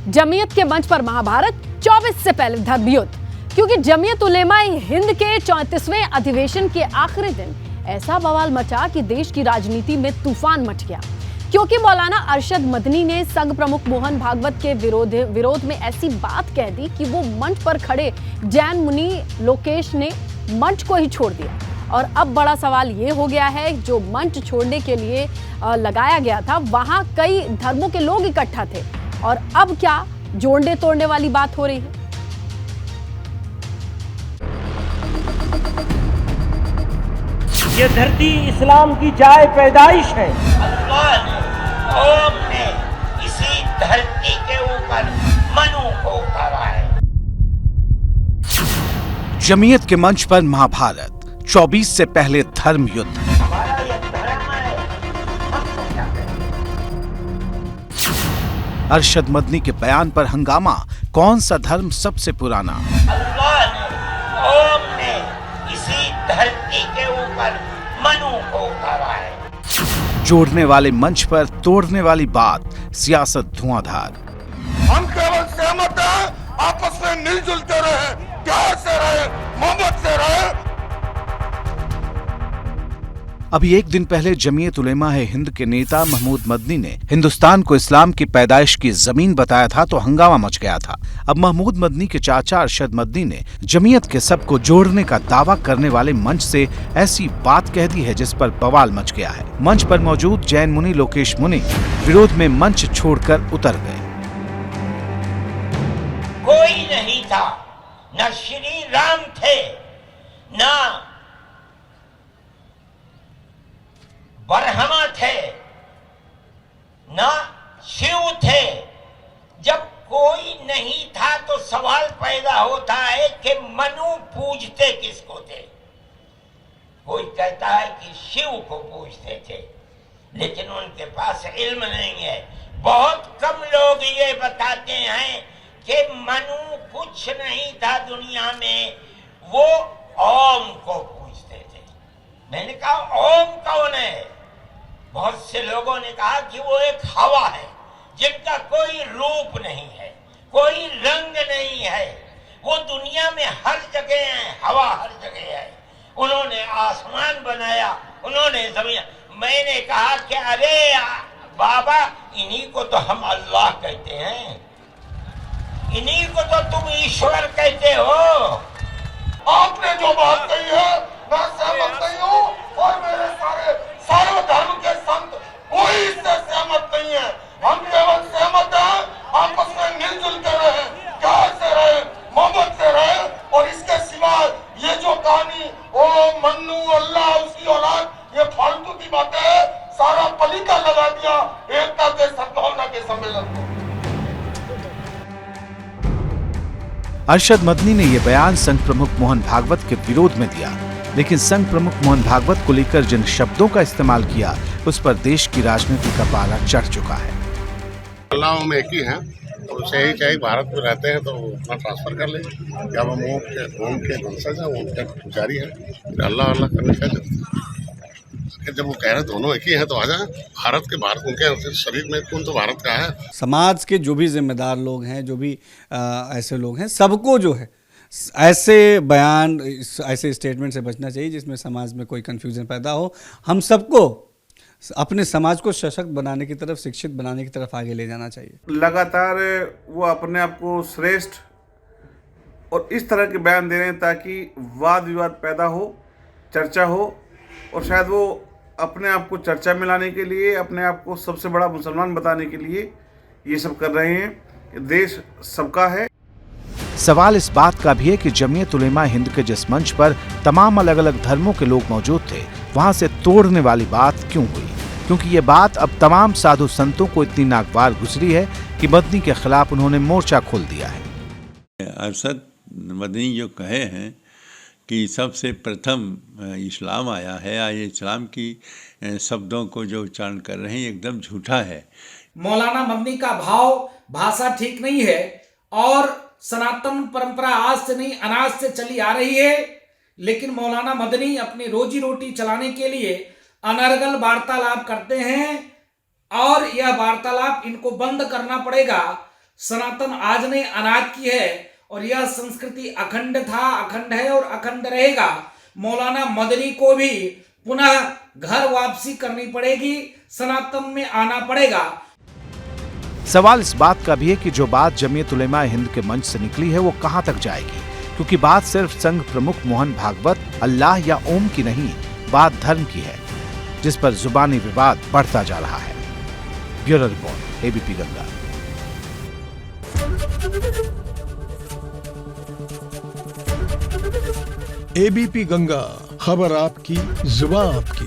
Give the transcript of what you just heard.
जमीयत के मंच पर महाभारत, 24 से पहले धर्म युद्ध। क्योंकि जमीयत उलेमा हिंद के 34वें अधिवेशन के आखिरी दिन ऐसा बवाल मचा कि देश की राजनीति में तूफान मच गया। क्योंकि मौलाना अरशद मदनी ने संघ प्रमुख मोहन भागवत के विरोध में ऐसी बात कह दी कि वो मंच पर खड़े जैन मुनि लोकेश ने मंच को ही छोड़ दिया। और अब बड़ा सवाल ये हो गया है, जो मंच छोड़ने के लिए लगाया गया था वहां कई धर्मों के लोग इकट्ठा थे, और अब क्या जोड़ने तोड़ने वाली बात हो रही है। ये धरती इस्लाम की जाए पैदाइश है। अल्लाह ने, कौम ने इसी धरती के ऊपर मनु को उतारा है। जमीयत के मंच पर महाभारत, 24 से पहले धर्म युद्ध। हमारा ये धर्म है, हम क्या करें? अरशद मदनी के बयान पर हंगामा, कौन सा धर्म सबसे पुराना। अल्लाह ने, कौम ने इसी धरती के ऊपर मनु को उतारा है। जोड़ने वाले मंच पर तोड़ने वाली बात, सियासत धुआंधार। हम केवल सहमत हैं, आपस में मिलजुलते रहे, प्यार से रहे, मोहब्बत से रहे। अभी एक दिन पहले जमीयत उलेमा हिंद के नेता महमूद मदनी ने हिंदुस्तान को इस्लाम की पैदाइश की जमीन बताया था तो हंगामा मच गया था। अब महमूद मदनी के चाचा अरशद मदनी ने जमीयत के सबको जोड़ने का दावा करने वाले मंच से ऐसी बात कह दी है जिस पर बवाल मच गया है। मंच पर मौजूद जैन मुनि लोकेश मुनि विरोध में मंच छोड़कर उतर गए। कोई नहीं था, न श्री राम थे, न बरहमा थे, न शिव थे। जब कोई नहीं था तो सवाल पैदा होता है कि मनु पूजते किसको थे। कोई कहता है कि शिव को पूजते थे, लेकिन उनके पास इल्म नहीं है। बहुत कम लोग ये बताते हैं कि मनु कुछ नहीं था दुनिया में, वो ओम को पूजते थे। मैंने कहा ओम कौन है? बहुत से लोगों ने कहा कि वो एक हवा है जिनका कोई रूप नहीं है, कोई रंग नहीं है, वो दुनिया में हर जगह है, हवा हर जगह है। उन्होंने आसमान बनाया, उन्होंने जमीन। मैंने कहा कि अरे बाबा, इन्हीं को तो हम अल्लाह कहते हैं, इन्हीं को तो तुम ईश्वर कहते हो। आपने जो बात कही है मैं सहमत नहीं हूँ, और मेरे सारे धर्म के संत कोई इससे सहमत नहीं है। हम केवल सहमत हैं, आपस में मिलजुल के रहे, प्यार से रहे, मोहब्बत से रहे। और इसके सिवा ये जो कहानी ओ मन्नू अल्लाह उसकी औलाद, ये फालतू की बातें है। सारा पलीता लगा दिया एकता के सद्भावना के सम्मेलन को। अरशद मदनी ने यह बयान संघ प्रमुख मोहन भागवत के विरोध में दिया, लेकिन संघ प्रमुख मोहन भागवत को लेकर जिन शब्दों का इस्तेमाल किया उस पर देश की राजनीति का पारा चढ़ चुका है। अल्लाह में एक ही है, उसे ही चाहे भारत में रहते हैं तो अपना ट्रांसफर कर ले, क्या वो ओम के वंशज है, ओम के पुजारी है, अल्लाह अल्लाह करने का। जब वो कह रहे दोनों एक ही है तो आ जाए। भारत के बाहर उनके शरीर में कौन तो भारत का है। समाज के जो भी जिम्मेदार लोग हैं, जो भी ऐसे लोग हैं, सबको जो है ऐसे बयान, ऐसे स्टेटमेंट से बचना चाहिए जिसमें समाज में कोई कंफ्यूजन पैदा हो। हम सबको अपने समाज को सशक्त बनाने की तरफ, शिक्षित बनाने की तरफ आगे ले जाना चाहिए। लगातार वो अपने आप को श्रेष्ठ और इस तरह के बयान दे रहे हैं ताकि वाद विवाद पैदा हो, चर्चा हो, और शायद वो अपने आप को चर्चा में लाने के लिए, अपने आप को सबसे बड़ा मुसलमान बताने के लिए ये सब कर रहे हैं। देश सबका है। सवाल इस बात का भी है कि जमीयत उलेमा हिंद के जिस मंच पर तमाम अलग अलग धर्मों के लोग मौजूद थे, वहां से तोड़ने वाली बात क्यों हुई? क्योंकि ये बात अब तमाम साधु संतों को इतनी नागवार गुजरी है कि मदनी के खिलाफ उन्होंने मोर्चा खोल दिया है। अरशद मदनी जो कहे हैं कि सबसे प्रथम इस्लाम आया है, ये इस्लाम की शब्दों को जो उच्चारण कर रहे हैं एकदम झूठा है। मौलाना मदनी का भाव, भाषा ठीक नहीं है, और सनातन परंपरा आज से नहीं अनाज से चली आ रही है। लेकिन मौलाना मदनी अपनी रोजी रोटी चलाने के लिए अनर्गल वार्तालाप करते हैं, और यह वार्तालाप इनको बंद करना पड़ेगा। सनातन आज नहीं अनाज की है और यह संस्कृति अखंड था, अखंड है और अखंड रहेगा। मौलाना मदनी को भी पुनः घर वापसी करनी पड़ेगी, सनातन में आना पड़ेगा। सवाल इस बात का भी है कि जो बात जमीयत उलेमा हिंद के मंच से निकली है वो कहां तक जाएगी, क्योंकि बात सिर्फ संघ प्रमुख मोहन भागवत, अल्लाह या ओम की नहीं, बात धर्म की है, जिस पर जुबानी विवाद बढ़ता जा रहा है। Bureau report, ABP Ganga. ABP Ganga, खबर आपकी, जुबान आपकी।